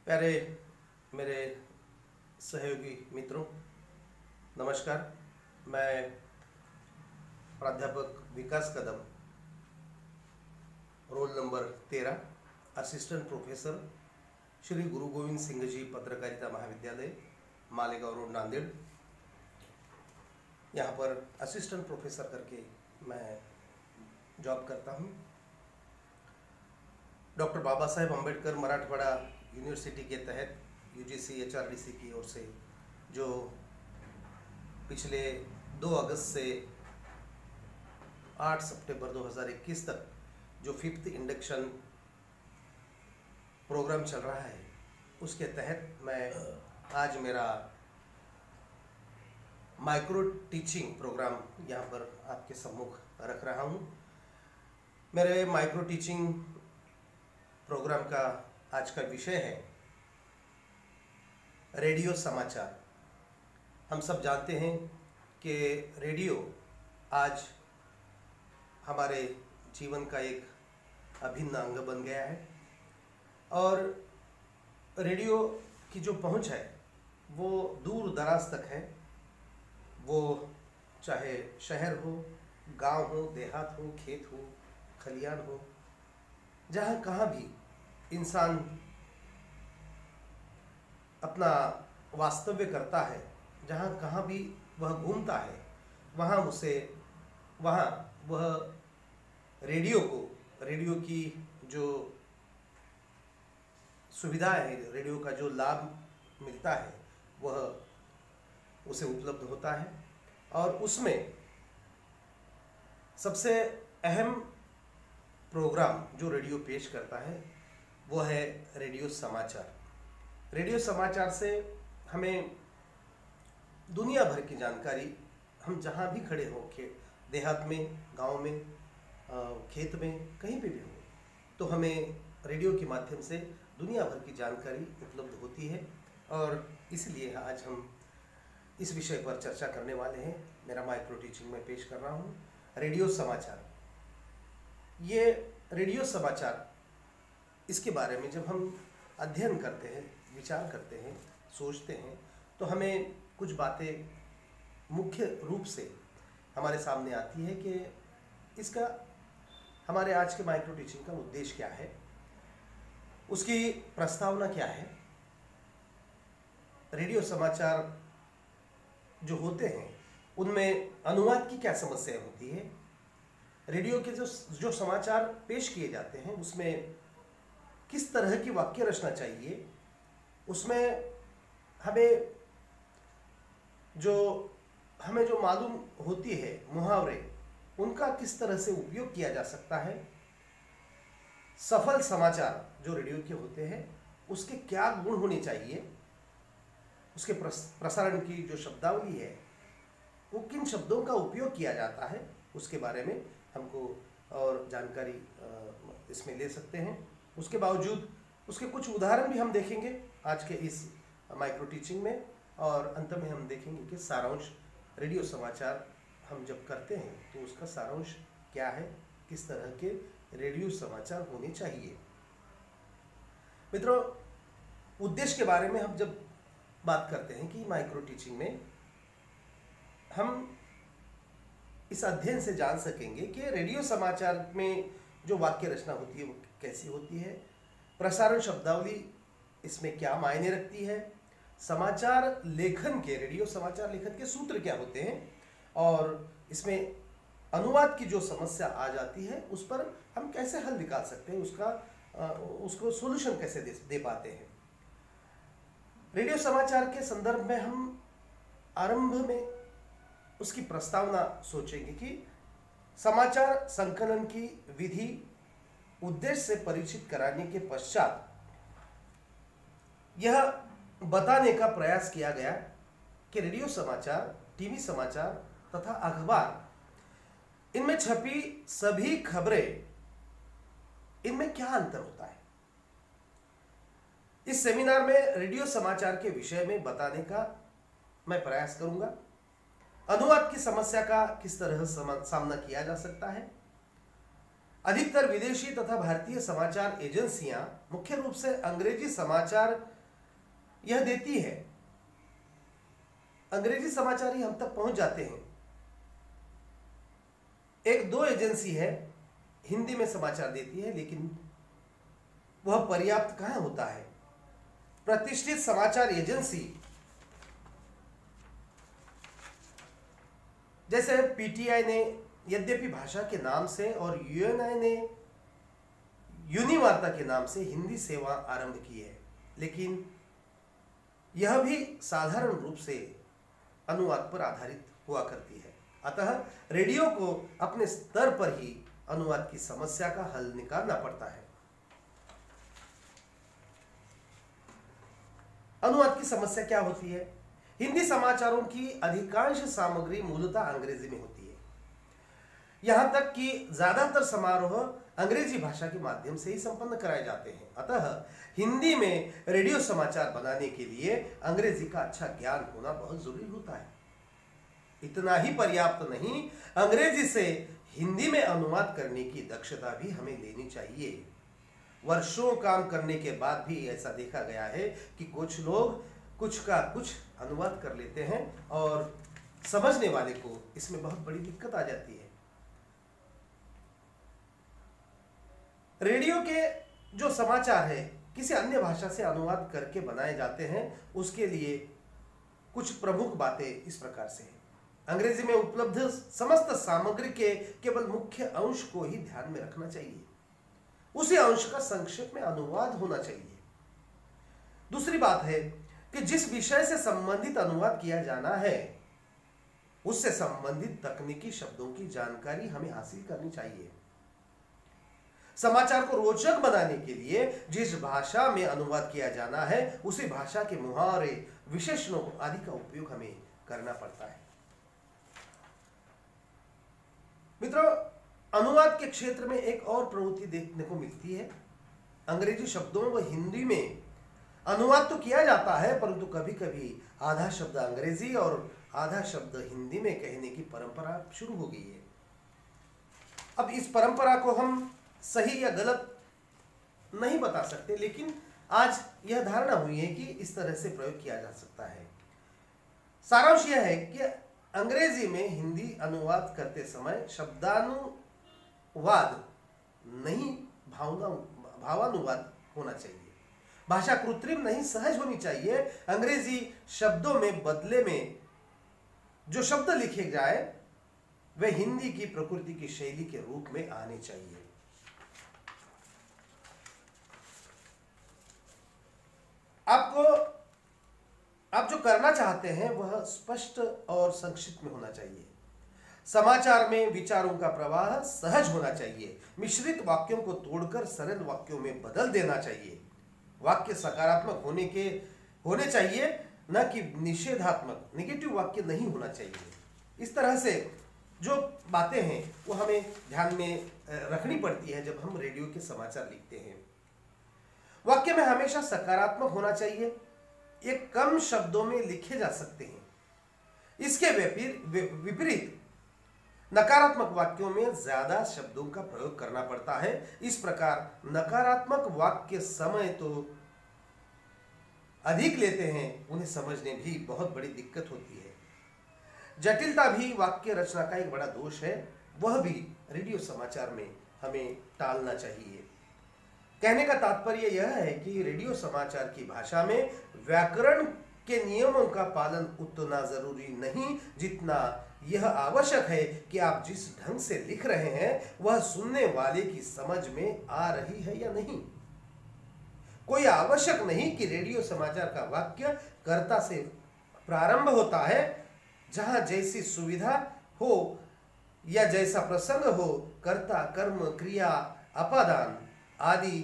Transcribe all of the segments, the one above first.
प्यारे मेरे सहयोगी मित्रों, नमस्कार। मैं प्राध्यापक Vikas Kadam, roll number 13, assistant professor, Shri Guru Gobind Singh ji पत्रकारिता महाविद्यालय, मालेगांव रोड, नांदेड़। यहाँ पर असिस्टेंट प्रोफेसर करके मैं जॉब करता हूँ। डॉक्टर बाबा साहेब अम्बेडकर मराठवाड़ा यूनिवर्सिटी के तहत यूजीसी एचआरडीसी की ओर से जो पिछले 2 अगस्त से 8 सितंबर 2021 तक जो 5th इंडक्शन प्रोग्राम चल रहा है, उसके तहत मैं आज मेरा माइक्रो टीचिंग प्रोग्राम यहाँ पर आपके सम्मुख रख रहा हूँ। मेरे माइक्रो टीचिंग प्रोग्राम का आज का विषय है रेडियो समाचार। हम सब जानते हैं कि रेडियो आज हमारे जीवन का एक अभिन्न अंग बन गया है और रेडियो की जो पहुंच है वो दूर दराज तक है। वो चाहे शहर हो, गांव हो, देहात हो, खेत हो, खलियान हो, जहाँ कहाँ भी इंसान अपना वास्तव्य करता है, जहाँ कहाँ भी वह घूमता है, वहाँ वह रेडियो की जो सुविधा है, रेडियो का जो लाभ मिलता है, वह उसे उपलब्ध होता है। और उसमें सबसे अहम प्रोग्राम जो रेडियो पेश करता है वो है रेडियो समाचार। रेडियो समाचार से हमें दुनिया भर की जानकारी, हम जहाँ भी खड़े हों, देहात में, गांव में, खेत में, कहीं पे भी हो, तो हमें रेडियो के माध्यम से दुनिया भर की जानकारी उपलब्ध होती है। और इसलिए आज हम इस विषय पर चर्चा करने वाले हैं। मेरा माइक्रो टीचिंग में पेश कर रहा हूँ रेडियो समाचार। ये रेडियो समाचार, इसके बारे में जब हम अध्ययन करते हैं, विचार करते हैं, सोचते हैं, तो हमें कुछ बातें मुख्य रूप से हमारे सामने आती है कि इसका हमारे आज के माइक्रो टीचिंग का उद्देश्य क्या है, उसकी प्रस्तावना क्या है। रेडियो समाचार जो होते हैं उनमें अनुवाद की क्या समस्या होती है, रेडियो के जो समाचार पेश किए जाते हैं उसमें किस तरह की वाक्य रचना चाहिए, उसमें हमें जो मालूम होती है मुहावरे, उनका किस तरह से उपयोग किया जा सकता है। सफल समाचार जो रेडियो के होते हैं उसके क्या गुण होने चाहिए, उसके प्रसारण की जो शब्दावली है वो किन शब्दों का उपयोग किया जाता है, उसके बारे में हमको और जानकारी इसमें ले सकते हैं। उसके बावजूद उसके कुछ उदाहरण भी हम देखेंगे आज के इस माइक्रो टीचिंग में, और अंत में हम देखेंगे कि सारांश रेडियो समाचार हम जब करते हैं तो उसका सारांश क्या है, किस तरह के रेडियो समाचार होने चाहिए। मित्रों, उद्देश्य के बारे में हम जब बात करते हैं कि माइक्रो टीचिंग में हम इस अध्ययन से जान सकेंगे कि रेडियो समाचार में जो वाक्य रचना होती है वो कैसी होती है, प्रसारण शब्दावली इसमें क्या मायने रखती है, समाचार लेखन के, रेडियो समाचार लेखन के सूत्र क्या होते हैं, और इसमें अनुवाद की जो समस्या आ जाती है उस पर हम कैसे हल निकाल सकते हैं, उसको सोल्यूशन कैसे दे पाते हैं। रेडियो समाचार के संदर्भ में हम आरंभ में उसकी प्रस्तावना सोचेंगे कि समाचार संकलन की विधि, उद्देश्य से परिचित कराने के पश्चात यह बताने का प्रयास किया गया कि रेडियो समाचार, टीवी समाचार तथा अखबार, इनमें छपी सभी खबरें, इनमें क्या अंतर होता है। इस सेमिनार में रेडियो समाचार के विषय में बताने का मैं प्रयास करूंगा। अनुवाद की समस्या का किस तरह सामना किया जा सकता है, अधिकतर विदेशी तथा भारतीय समाचार एजेंसियां मुख्य रूप से अंग्रेजी समाचार यह देती है। अंग्रेजी समाचार ही हम तक पहुंच जाते हैं। एक दो एजेंसी है हिंदी में समाचार देती है, लेकिन वह पर्याप्त कहां होता है। प्रतिष्ठित समाचार एजेंसी जैसे पीटीआई ने यद्यपि भाषा के नाम से और यूएनआई ने यूनिवार्ता के नाम से हिंदी सेवा आरंभ की है, लेकिन यह भी साधारण रूप से अनुवाद पर आधारित हुआ करती है। अतः रेडियो को अपने स्तर पर ही अनुवाद की समस्या का हल निकालना पड़ता है। अनुवाद की समस्या क्या होती है? हिंदी समाचारों की अधिकांश सामग्री मूलतः अंग्रेजी में होती है। यहां तक कि ज्यादातर समारोह अंग्रेजी भाषा के माध्यम से ही संपन्न कराए जाते हैं। अतः हिंदी में रेडियो समाचार बनाने के लिए अंग्रेजी का अच्छा ज्ञान होना बहुत जरूरी होता है। इतना ही पर्याप्त नहीं, अंग्रेजी से हिंदी में अनुवाद करने की दक्षता भी हमें लेनी चाहिए। वर्षों काम करने के बाद भी ऐसा देखा गया है कि कुछ लोग कुछ का कुछ अनुवाद कर लेते हैं और समझने वाले को इसमें बहुत बड़ी दिक्कत आ जाती है। रेडियो के जो समाचार है किसी अन्य भाषा से अनुवाद करके बनाए जाते हैं, उसके लिए कुछ प्रमुख बातें इस प्रकार से हैं। अंग्रेजी में उपलब्ध समस्त सामग्री के केवल मुख्य अंश को ही ध्यान में रखना चाहिए। उसी अंश का संक्षेप में अनुवाद होना चाहिए। दूसरी बात है कि जिस विषय से संबंधित अनुवाद किया जाना है उससे संबंधित तकनीकी शब्दों की जानकारी हमें हासिल करनी चाहिए। समाचार को रोचक बनाने के लिए जिस भाषा में अनुवाद किया जाना है उसी भाषा के मुहावरे, विशेषणों आदि का उपयोग हमें करना पड़ता है। मित्रों, अनुवाद के क्षेत्र में एक और प्रवृत्ति देखने को मिलती है। अंग्रेजी शब्दों व हिंदी में अनुवाद तो किया जाता है, परंतु कभी कभी आधा शब्द अंग्रेजी और आधा शब्द हिंदी में कहने की परंपरा शुरू हो गई है। अब इस परंपरा को हम सही या गलत नहीं बता सकते, लेकिन आज यह धारणा हुई है कि इस तरह से प्रयोग किया जा सकता है। सारांश यह है कि अंग्रेजी में हिंदी अनुवाद करते समय शब्दानुवाद नहीं, भावानुवाद होना चाहिए। भाषा कृत्रिम नहीं, सहज होनी चाहिए। अंग्रेजी शब्दों में बदले में जो शब्द लिखे जाए वे हिंदी की प्रकृति की शैली के रूप में आने चाहिए। आप जो करना चाहते हैं वह स्पष्ट और संक्षिप्त में होना चाहिए। समाचार में विचारों का प्रवाह सहज होना चाहिए। मिश्रित वाक्यों को तोड़कर सरल वाक्यों में बदल देना चाहिए। वाक्य सकारात्मक होने चाहिए, न कि निषेधात्मक, नेगेटिव वाक्य नहीं होना चाहिए। इस तरह से जो बातें हैं वो हमें ध्यान में रखनी पड़ती है जब हम रेडियो के समाचार लिखते हैं। वाक्य में हमेशा सकारात्मक होना चाहिए। ये कम शब्दों में लिखे जा सकते हैं। इसके विपरीत नकारात्मक वाक्यों में ज्यादा शब्दों का प्रयोग करना पड़ता है। इस प्रकार नकारात्मक वाक्य समय तो अधिक लेते हैं, उन्हें समझने भी बहुत बड़ी दिक्कत होती है। जटिलता भी वाक्य रचना का एक बड़ा दोष है, वह भी रेडियो समाचार में हमें टालना चाहिए। कहने का तात्पर्य यह है कि रेडियो समाचार की भाषा में व्याकरण के नियमों का पालन उतना जरूरी नहीं जितना यह आवश्यक है कि आप जिस ढंग से लिख रहे हैं वह सुनने वाले की समझ में आ रही है या नहीं। कोई आवश्यक नहीं कि रेडियो समाचार का वाक्य कर्ता से प्रारंभ होता है। जहां जैसी सुविधा हो या जैसा प्रसंग हो, कर्ता, कर्म, क्रिया, अपादान आदि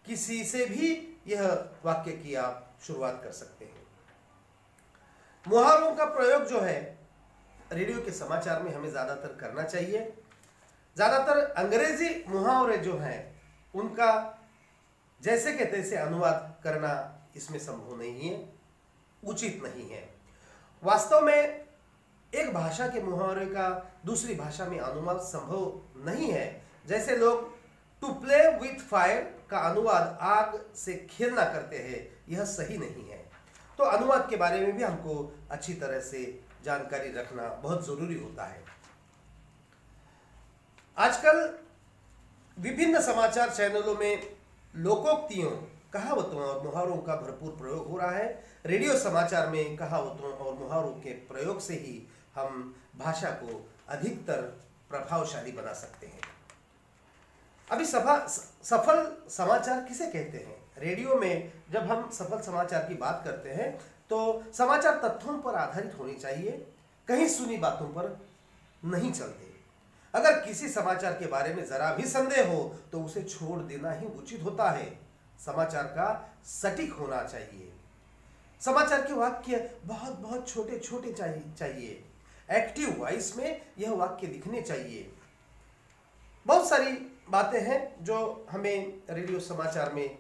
किसी से भी यह वाक्य की आप शुरुआत कर सकते हैं। मुहावरों का प्रयोग जो है रेडियो के समाचार में हमें ज्यादातर करना चाहिए। ज्यादातर अंग्रेजी मुहावरे जो हैं उनका जैसे के तैसे अनुवाद करना इसमें संभव नहीं है, उचित नहीं है। वास्तव में एक भाषा के मुहावरे का दूसरी भाषा में अनुवाद संभव नहीं है। जैसे लोग टू प्ले विथ फायर का अनुवाद आग से खेलना करते हैं, यह सही नहीं है। तो अनुवाद के बारे में भी हमको अच्छी तरह से जानकारी रखना बहुत जरूरी होता है। आजकल विभिन्न समाचार चैनलों में लोकोक्तियों, कहावतों और मुहावरों का भरपूर प्रयोग हो रहा है। रेडियो समाचार में कहावतों और मुहावरों के प्रयोग से ही हम भाषा को अधिकतर प्रभावशाली बना सकते हैं। अभी सफल समाचार किसे कहते हैं? रेडियो में जब हम सफल समाचार की बात करते हैं तो समाचार तथ्यों पर आधारित होनी चाहिए, कहीं सुनी बातों पर नहीं चलते। अगर किसी समाचार के बारे में जरा भी संदेह हो तो उसे छोड़ देना ही उचित होता है। समाचार का सटीक होना चाहिए। समाचार के वाक्य बहुत बहुत छोटे छोटे चाहिए। एक्टिव वॉइस में यह वाक्य लिखने चाहिए। बहुत सारी बातें हैं जो हमें रेडियो समाचार में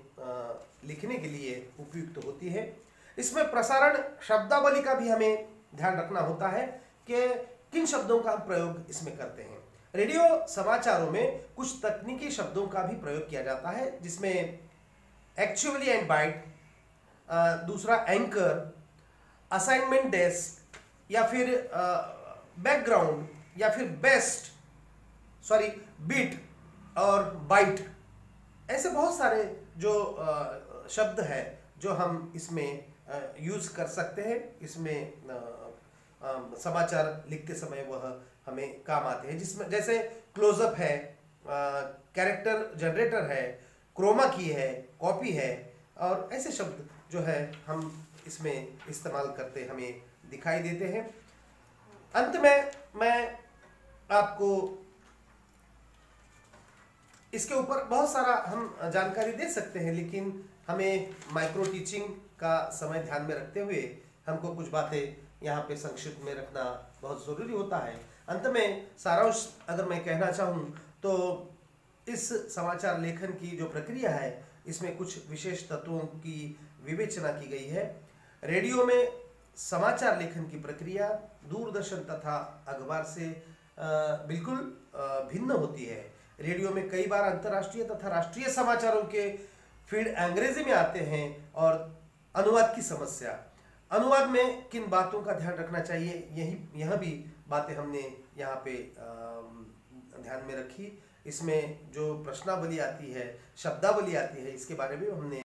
लिखने के लिए उपयुक्त होती है। इसमें प्रसारण शब्दावली का भी हमें ध्यान रखना होता है कि किन शब्दों का प्रयोग इसमें करते हैं। रेडियो समाचारों में कुछ तकनीकी शब्दों का भी प्रयोग किया जाता है, जिसमें एक्चुअली एंड बाइट, दूसरा एंकर, असाइनमेंट डेस्क, या फिर बैकग्राउंड, या फिर बीट और बाइट। ऐसे बहुत सारे जो शब्द है जो हम इसमें यूज कर सकते हैं। इसमें समाचार लिखते समय वह हमें काम आते हैं, जिसमें जैसे क्लोजअप है, कैरेक्टर जनरेटर है, क्रोमा की है, कॉपी है, और ऐसे शब्द जो है हम इसमें इस्तेमाल करते हमें दिखाई देते हैं। अंत में मैं आपको इसके ऊपर बहुत सारा हम जानकारी दे सकते हैं, लेकिन हमें माइक्रो टीचिंग का समय ध्यान में रखते हुए हमको कुछ बातें यहाँ पे संक्षिप्त में रखना बहुत ज़रूरी होता है। अंत में सारांश अगर मैं कहना चाहूँ तो इस समाचार लेखन की जो प्रक्रिया है, इसमें कुछ विशेष तत्वों की विवेचना की गई है। रेडियो में समाचार लेखन की प्रक्रिया दूरदर्शन तथा अखबार से बिल्कुल भिन्न होती है। रेडियो में कई बार अंतर्राष्ट्रीय तथा राष्ट्रीय समाचारों के फीड अंग्रेजी में आते हैं। और अनुवाद की समस्या, अनुवाद में किन बातों का ध्यान रखना चाहिए, यह भी बातें हमने यहाँ पे ध्यान में रखी। इसमें जो प्रश्नावली आती है, शब्दावली आती है, इसके बारे में हमने